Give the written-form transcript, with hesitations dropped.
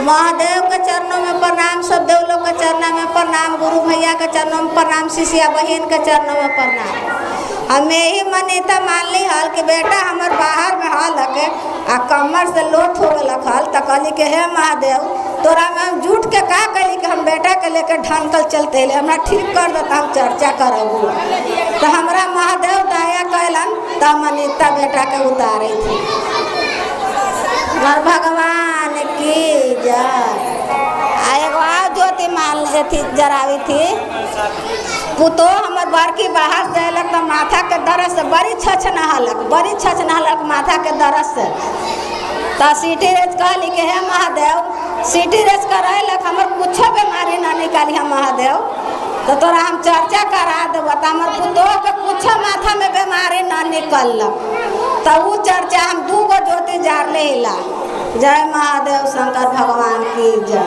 महादेव के चरणों में प्रणाम, सब देव लोग के चरणों में प्रणाम, गुरु भैया के चरणों में प्रणाम, शिष्या बहन के चरणों में प्रणाम। हमें ही मनीता मान ली हल कि बेटा हमार बाहर में हल हके आ कमर से लोट हो गल हल, तो कहली कि हे महादेव तोरा में हम झूठ के का कही कि हम बेटा के लेकर ढंकल चलते हमरा ठीक कर दो, हम चर्चा करब। तो हमारा महादेव दया कैलन, तो मनीता बेटा के उतारे थी। भगवान की जय। एगो ज्योति मान थी जरावी थी पुतो हमर बड़की बाहर से अल तो माथा के दर्द से बड़ी छछ नहलक माथा के दर्द से। तो सीटी रेज कहली कि हे महादेव सीटी रेज करैलक हमर कुछ बीमारी ना निकाली हम महादेव, तो तोरा हम चर्चा करा देव, तो हमार पुतो के कुछ माथा में बीमारी ना निकलक। तो वो चर्चा हम 2 गो ज्योति जार ले हिला। जय महादेव शंकर भगवान की जय।